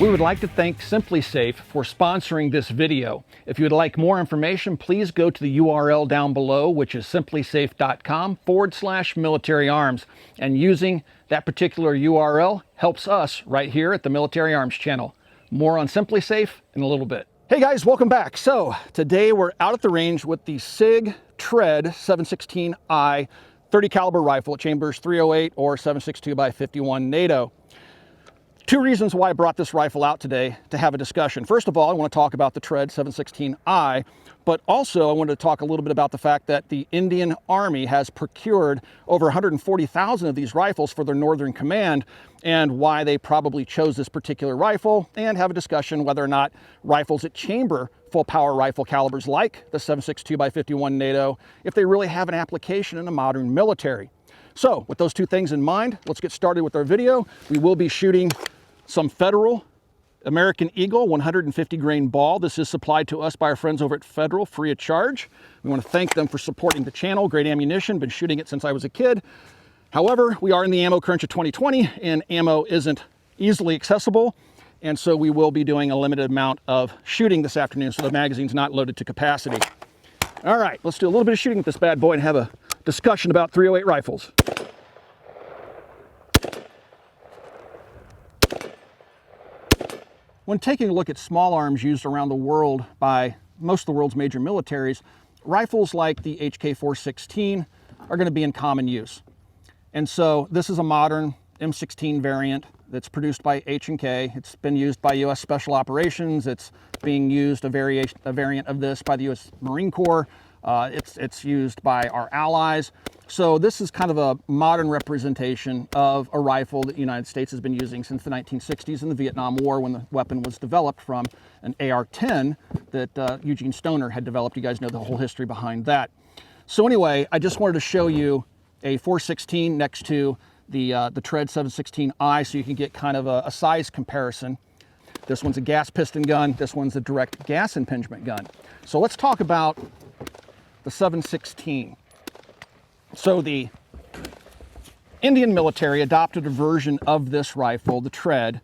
We would like to thank SimpliSafe for sponsoring this video. If you would like more information, please go to the URL down below, which is simplisafe.com/military arms. And using that particular URL helps us right here at the Military Arms channel. More on SimpliSafe in a little bit. Hey guys, welcome back. So today we're out at the range with the Sig Tread 716i 30 caliber rifle. It chambers .308 or 7.62 by 51 NATO. Two reasons why I brought this rifle out today to have a discussion. First of all, I want to talk about the Tread 716i, but also I wanted to talk a little bit about the fact that the Indian Army has procured over 140,000 of these rifles for their Northern Command, and why they probably chose this particular rifle, and have a discussion whether or not rifles that chamber full power rifle calibers like the 7.62 by 51 NATO, if they really have an application in the modern military. So with those two things in mind, let's get started with our video. We will be shooting some Federal American Eagle 150 grain ball. This is supplied to us by our friends over at Federal, free of charge. We want to thank them for supporting the channel. Great ammunition, been shooting it since I was a kid. However, we are in the ammo crunch of 2020 and ammo isn't easily accessible. And so we will be doing a limited amount of shooting this afternoon, so the magazine's not loaded to capacity. All right, let's do a little bit of shooting with this bad boy and have a discussion about .308 rifles. When taking a look at small arms used around the world by most of the world's major militaries, rifles like the HK416 are going to be in common use. And so this is a modern M16 variant that's produced by H&K. It's been used by U.S. Special Operations. It's being used, a variant of this, by the U.S. Marine Corps. It's used by our allies. So this is kind of a modern representation of a rifle that the United States has been using since the 1960s in the Vietnam War, when the weapon was developed from an AR-10 that Eugene Stoner had developed. You guys know the whole history behind that. So anyway, I just wanted to show you a 416 next to the Tread 716i, so you can get kind of a size comparison. This one's a gas piston gun. This one's a direct gas impingement gun. So let's talk about the 716. So the Indian military adopted a version of this rifle, the Tread.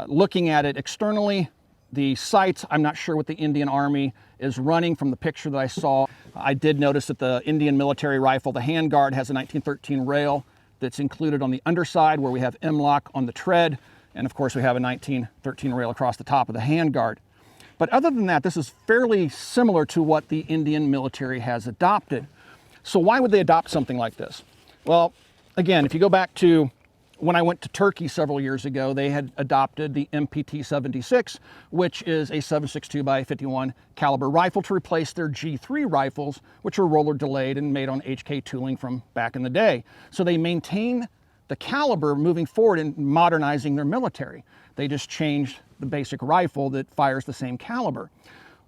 Looking at it externally, the sights, I'm not sure what the Indian Army is running from the picture that I saw. I did notice that the Indian military rifle, the handguard, has a 1913 rail that's included on the underside, where we have M-lock on the Tread. And of course we have a 1913 rail across the top of the handguard. But other than that, this is fairly similar to what the Indian military has adopted. So why would they adopt something like this? Well, again, if you go back to when I went to Turkey several years ago, they had adopted the MPT-76, which is a 7.62 by 51 caliber rifle to replace their G3 rifles, which are roller delayed and made on HK tooling from back in the day. So they maintain the caliber moving forward in modernizing their military. They just changed the basic rifle that fires the same caliber.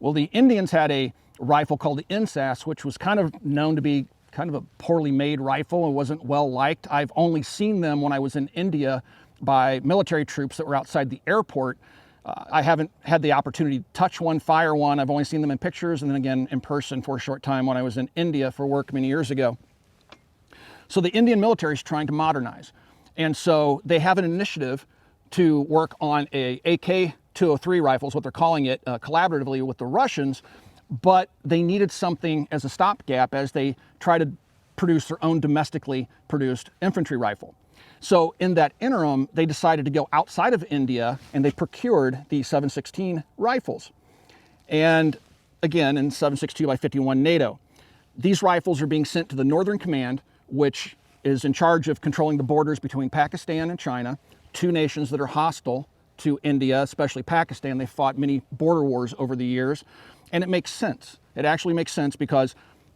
Well, the Indians had a rifle called the INSAS, which was kind of known to be kind of a poorly made rifle and wasn't well liked. I've only seen them when I was in India by military troops that were outside the airport. I haven't had the opportunity to touch one, fire one. I've only seen them in pictures and then again in person for a short time when I was in India for work many years ago. So the Indian military is trying to modernize. And so they have an initiative to work on a AK-203 rifle, is what they're calling it, collaboratively with the Russians. But they needed something as a stopgap as they try to produce their own domestically produced infantry rifle. So in that interim, they decided to go outside of India and they procured the 716 rifles. And again, in 7.62 by 51 NATO. These rifles are being sent to the Northern Command, which is in charge of controlling the borders between Pakistan and China, two nations that are hostile to India, especially Pakistan. They fought many border wars over the years. And it makes sense. It actually makes sense because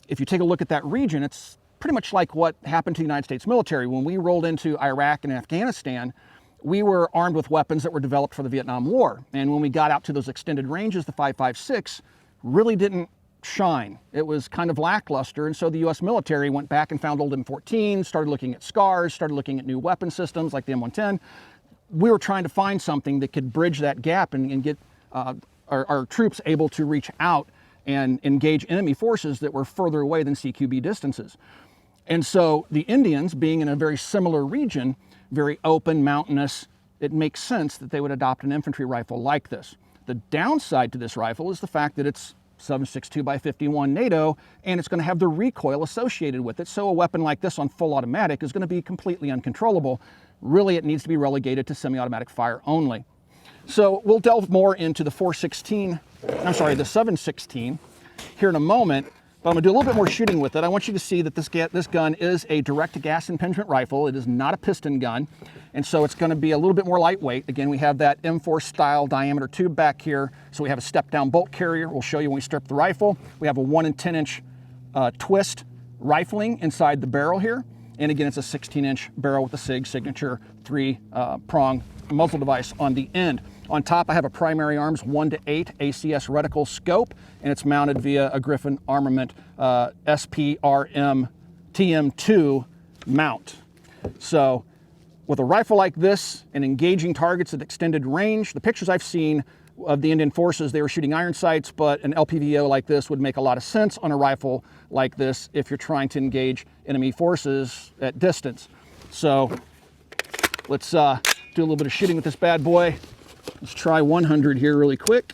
if you take a look at that region, it's pretty much like what happened to the United States military. When we rolled into Iraq and Afghanistan, we were armed with weapons that were developed for the Vietnam War. And when we got out to those extended ranges, the 5.56 really didn't shine. It was kind of lackluster. And so the US military went back and found old M14s, started looking at SCARs, started looking at new weapon systems like the M110. We were trying to find something that could bridge that gap and get our troops able to reach out and engage enemy forces that were further away than CQB distances. And so the Indians, being in a very similar region, very open, mountainous, it makes sense that they would adopt an infantry rifle like this. The downside to this rifle is the fact that it's 7.62 by 51 NATO, and it's going to have the recoil associated with it. So a weapon like this on full automatic is going to be completely uncontrollable. Really, it needs to be relegated to semi-automatic fire only. So we'll delve more into the 7.16 here in a moment, but I'm going to do a little bit more shooting with it. I want you to see that this gun is a direct gas impingement rifle. It is not a piston gun, and so it's going to be a little bit more lightweight. Again, we have that M4 style diameter tube back here, so we have a step-down bolt carrier. We'll show you when we strip the rifle. We have a 1 and 10-inch twist rifling inside the barrel here, and again, it's a 16-inch barrel with a Sig signature 3-prong muzzle device on the end. On top, I have a primary arms 1-8 ACS reticle scope, and it's mounted via a Griffin Armament SPRM TM2 mount. So with a rifle like this and engaging targets at extended range, the pictures I've seen of the Indian forces, they were shooting iron sights, but an LPVO like this would make a lot of sense on a rifle like this if you're trying to engage enemy forces at distance. So let's do a little bit of shooting with this bad boy. Let's try 100 here really quick.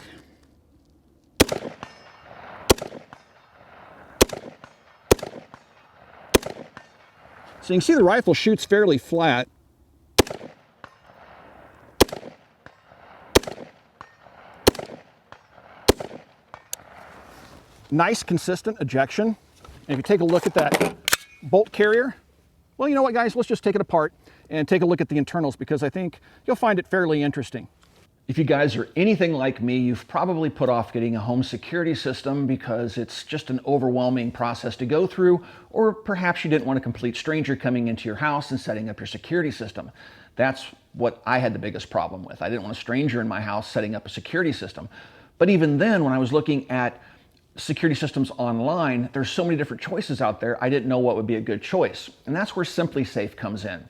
So you can see the rifle shoots fairly flat. Nice consistent ejection. And if you take a look at that bolt carrier, well, you know what, guys, let's just take it apart and take a look at the internals, because I think you'll find it fairly interesting. If you guys are anything like me, you've probably put off getting a home security system because it's just an overwhelming process to go through, or perhaps you didn't want a complete stranger coming into your house and setting up your security system. That's what I had the biggest problem with. I didn't want a stranger in my house setting up a security system. But even then, when I was looking at security systems online, there's so many different choices out there, I didn't know what would be a good choice. And that's where SimpliSafe comes in.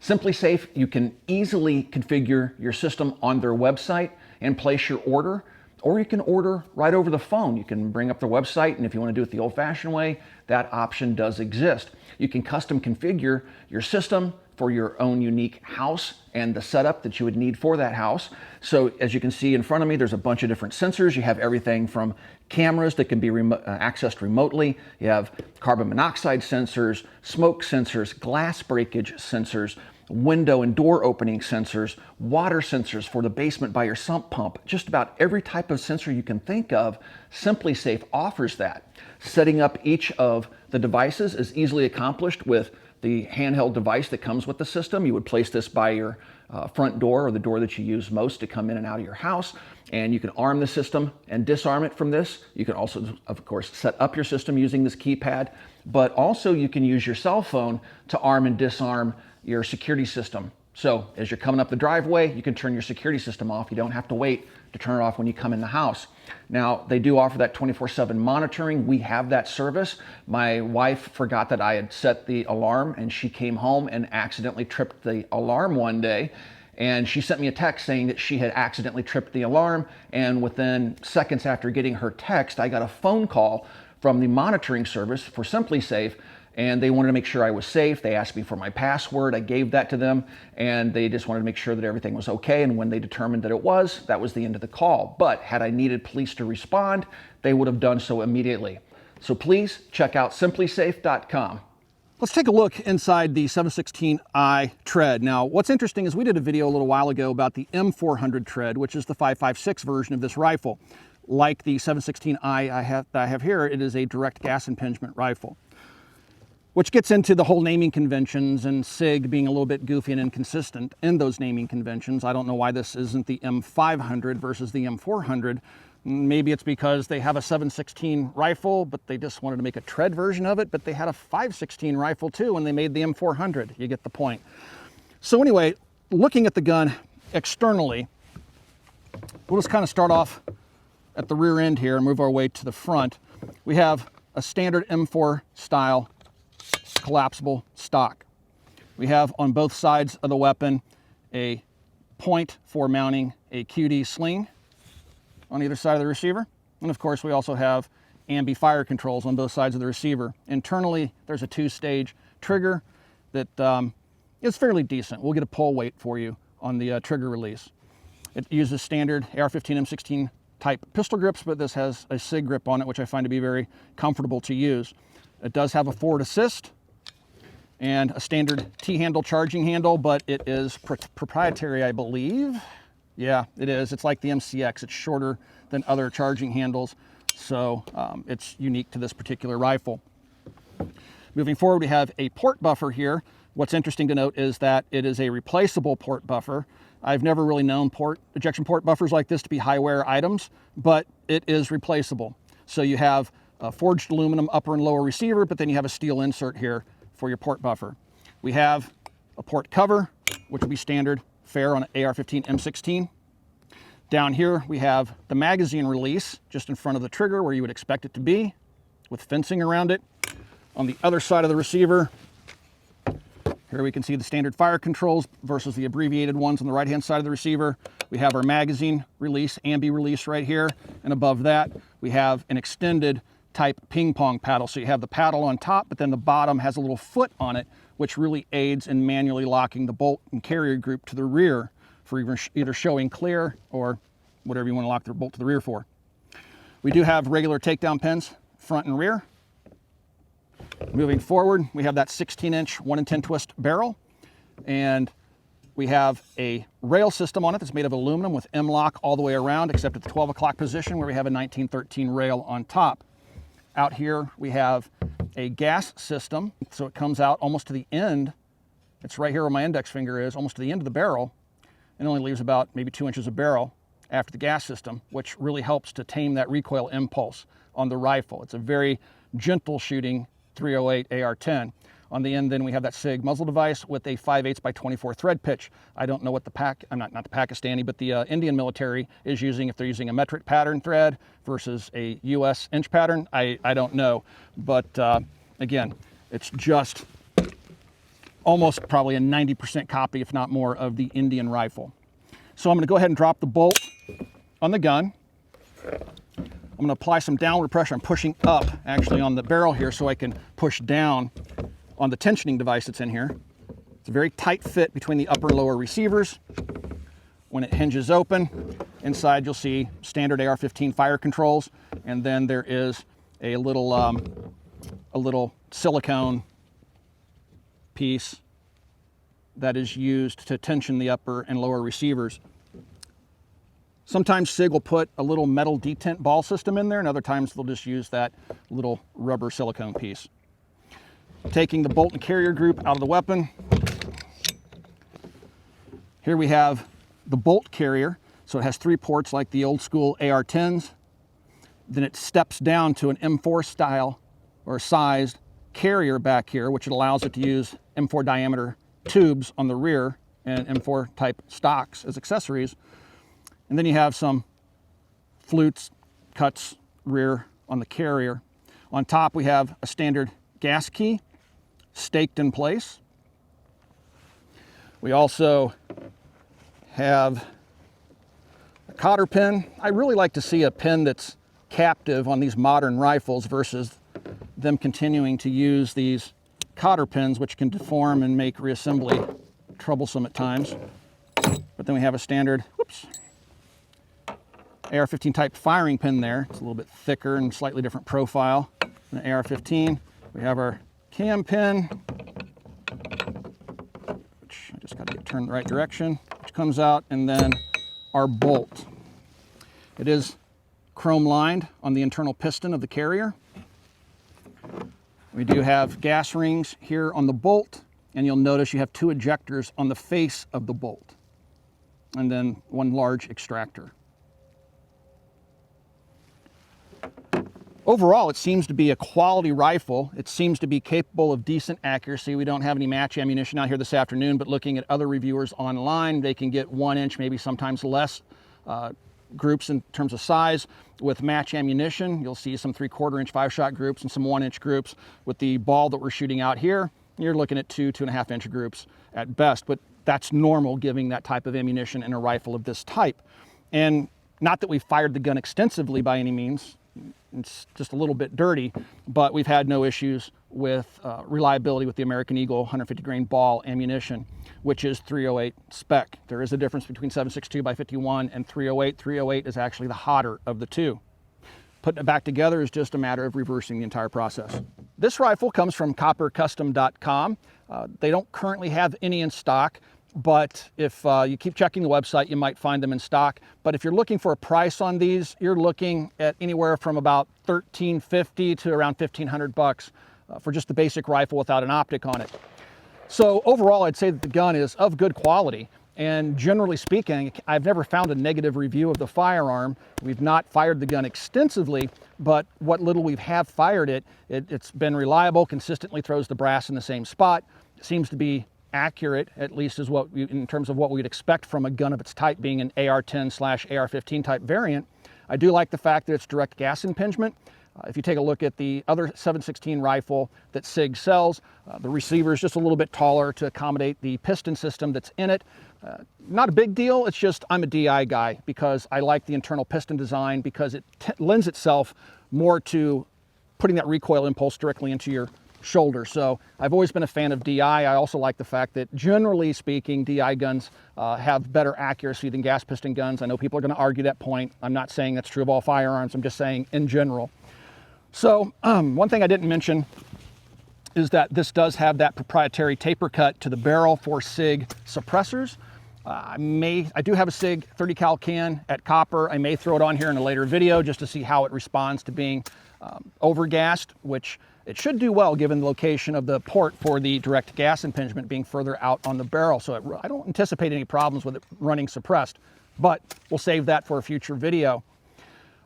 SimpliSafe, you can easily configure your system on their website and place your order, or you can order right over the phone. You can bring up their website, and if you want to do it the old-fashioned way, that option does exist. You can custom configure your system for your own unique house and the setup that you would need for that house. So as you can see in front of me, there's a bunch of different sensors. You have everything from cameras that can be accessed remotely. You have carbon monoxide sensors, smoke sensors, glass breakage sensors, window and door opening sensors, water sensors for the basement by your sump pump. Just about every type of sensor you can think of, SimpliSafe offers that. Setting up each of the devices is easily accomplished with the handheld device that comes with the system. You would place this by your front door, or the door that you use most to come in and out of your house, and you can arm the system and disarm it from this. You can also, of course, set up your system using this keypad, but also you can use your cell phone to arm and disarm your security system. So as you're coming up the driveway, you can turn your security system off. You don't have to wait to turn it off when you come in the house. Now, they do offer that 24/7 monitoring. We have that service. My wife forgot that I had set the alarm, and she came home and accidentally tripped the alarm one day. And she sent me a text saying that she had accidentally tripped the alarm. And within seconds after getting her text, I got a phone call from the monitoring service for SimpliSafe, and they wanted to make sure I was safe. They asked me for my password. I gave that to them, and they just wanted to make sure that everything was okay. And when they determined that it was, that was the end of the call. But had I needed police to respond, they would have done so immediately. So please check out SimpliSafe.com. Let's take a look inside the 7.16i Tread. Now, what's interesting is we did a video a little while ago about the M400 Tread, which is the 5.56 version of this rifle. Like the 7.16i that I have here, it is a direct gas impingement rifle, which gets into the whole naming conventions and SIG being a little bit goofy and inconsistent in those naming conventions. I don't know why this isn't the M500 versus the M400. Maybe it's because they have a 7.16 rifle, but they just wanted to make a Tread version of it, but they had a 5.16 rifle too, and they made the M400. You get the point. So anyway, looking at the gun externally, we'll just kind of start off at the rear end here and move our way to the front. We have a standard M4 style collapsible stock. We have on both sides of the weapon a point for mounting a QD sling on either side of the receiver. And of course, we also have ambi fire controls on both sides of the receiver. Internally, there's a 2-stage trigger that is fairly decent. We'll get a pull weight for you on the trigger release. It uses standard AR-15 M16 type pistol grips, but this has a Sig grip on it, which I find to be very comfortable to use. It does have a forward assist and a standard T-handle charging handle, but it is proprietary, I believe. Yeah, it is. It's like the MCX. It's shorter than other charging handles, so it's unique to this particular rifle. Moving forward, we have a port buffer here. What's interesting to note is that it is a replaceable port buffer. I've never really known ejection port buffers like this to be high wear items, but it is replaceable. So you have a forged aluminum upper and lower receiver, but then you have a steel insert here for your port buffer. We have a port cover, which will be standard fare on an AR-15 M16. Down here, we have the magazine release just in front of the trigger where you would expect it to be, with fencing around it. On the other side of the receiver, here we can see the standard fire controls versus the abbreviated ones on the right-hand side of the receiver. We have our magazine release, ambi release right here, and above that, we have an extended type ping pong paddle. So you have the paddle on top, but then the bottom has a little foot on it, which really aids in manually locking the bolt and carrier group to the rear for either showing clear or whatever you want to lock the bolt to the rear for. We do have regular takedown pins, front and rear. Moving forward, we have that 16-inch 1-in-10 twist barrel, and we have a rail system on it that's made of aluminum with M-lock all the way around, except at the 12 o'clock position where we have a 1913 rail on top. Out here, we have a gas system, so it comes out almost to the end. It's right here where my index finger is, almost to the end of the barrel, and only leaves about maybe 2 inches of barrel after the gas system, which really helps to tame that recoil impulse on the rifle. It's a very gentle shooting 308 AR-10. On the end, then we have that Sig muzzle device with a 5/8 by 24 thread pitch. I don't know what the not the Pakistani, but the Indian military is using, if they're using a metric pattern thread versus a US inch pattern. I don't know, but again, it's just almost probably a 90% copy, if not more, of the Indian rifle. So I'm going to go ahead and drop the bolt on the gun. I'm going to apply some downward pressure. I'm pushing up actually on the barrel here so I can push down on the tensioning device that's in here. It's a very tight fit between the upper and lower receivers. When it hinges open, inside you'll see standard AR-15 fire controls, and then there is a little silicone piece that is used to tension the upper and lower receivers. Sometimes Sig will put a little metal detent ball system in there, and other times they'll just use that little rubber silicone piece. Taking the bolt and carrier group out of the weapon. Here we have the bolt carrier. So it has 3 ports like the old school AR-10s. Then it steps down to an M4 style or sized carrier back here, which allows it to use M4 diameter tubes on the rear and M4 type stocks as accessories. And then you have some flutes, cuts rear on the carrier. On top we have a standard gas key staked in place. We also have a cotter pin. I really like to see a pin that's captive on these modern rifles versus them continuing to use these cotter pins, which can deform and make reassembly troublesome at times. But then we have a standard, AR-15 type firing pin there. It's a little bit thicker and slightly different profile than an AR-15. We have our cam pin, which I just got to get turned the right direction, which comes out, and then our bolt. It is chrome lined on the internal piston of the carrier. We do have gas rings here on the bolt, and you'll notice you have 2 ejectors on the face of the bolt, and then 1 large extractor. Overall, it seems to be a quality rifle. It seems to be capable of decent accuracy. We don't have any match ammunition out here this afternoon, but looking at other reviewers online, they can get 1 inch, maybe sometimes less groups in terms of size. With match ammunition, you'll see some 3/4 inch 5-shot groups and some 1 inch groups. With the ball that we're shooting out here, you're looking at 2.5 inch groups at best, but that's normal giving that type of ammunition in a rifle of this type. And not that we've fired the gun extensively by any means. It's just a little bit dirty, but we've had no issues with reliability with the American Eagle 150 grain ball ammunition, which is 308 spec. There is a difference between 7.62 by 51 and 308. 308 is actually the hotter of the two. Putting it back together is just a matter of reversing the entire process. This rifle comes from coppercustom.com. They don't currently have any in stock, but if you keep checking the website, you might find them in stock. But if you're looking for a price on these, you're looking at anywhere from about $1,350 to around $1,500 for just the basic rifle without an optic on it. So overall, I'd say that the gun is of good quality. And generally speaking, I've never found a negative review of the firearm. We've not fired the gun extensively, but what little we have fired it's been reliable, consistently throws the brass in the same spot. It seems to be accurate, at least is what in terms of what we'd expect from a gun of its type, being an AR-10/AR-15 type variant. I do like the fact that it's direct gas impingement. If you take a look at the other 7.16 rifle that Sig sells, the receiver is just a little bit taller to accommodate the piston system that's in it. Not a big deal, it's just I'm a DI guy because I like the internal piston design because it lends itself more to putting that recoil impulse directly into your shoulder. So I've always been a fan of DI. I also like the fact that generally speaking, DI guns have better accuracy than gas piston guns. I know people are going to argue that point. I'm not saying that's true of all firearms. I'm just saying in general. So one thing I didn't mention is that this does have that proprietary taper cut to the barrel for Sig suppressors. I do have a Sig 30 cal can at Copper. I may throw it on here in a later video just to see how it responds to being overgassed, which it should do well given the location of the port for the direct gas impingement being further out on the barrel. So I don't anticipate any problems with it running suppressed, but we'll save that for a future video.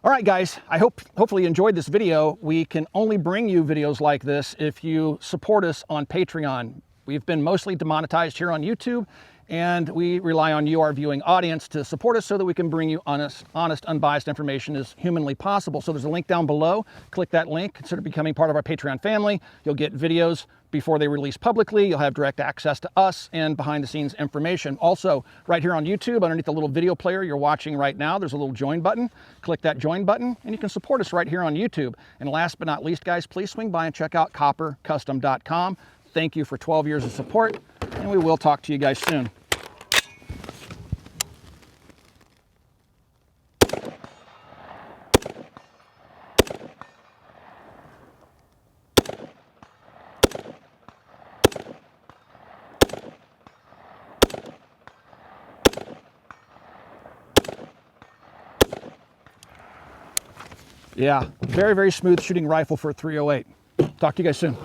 All right, guys, I hopefully you enjoyed this video. We can only bring you videos like this if you support us on Patreon. We've been mostly demonetized here on YouTube, and we rely on you, our viewing audience, to support us so that we can bring you honest, unbiased information as humanly possible. So there's a link down below. Click that link. Consider becoming part of our Patreon family. You'll get videos before they release publicly. You'll have direct access to us and behind-the-scenes information. Also, right here on YouTube, underneath the little video player you're watching right now, there's a little join button. Click that join button, and you can support us right here on YouTube. And last but not least, guys, please swing by and check out coppercustom.com. Thank you for 12 years of support, and we will talk to you guys soon. Yeah, very, very smooth shooting rifle for a 308. Talk to you guys soon.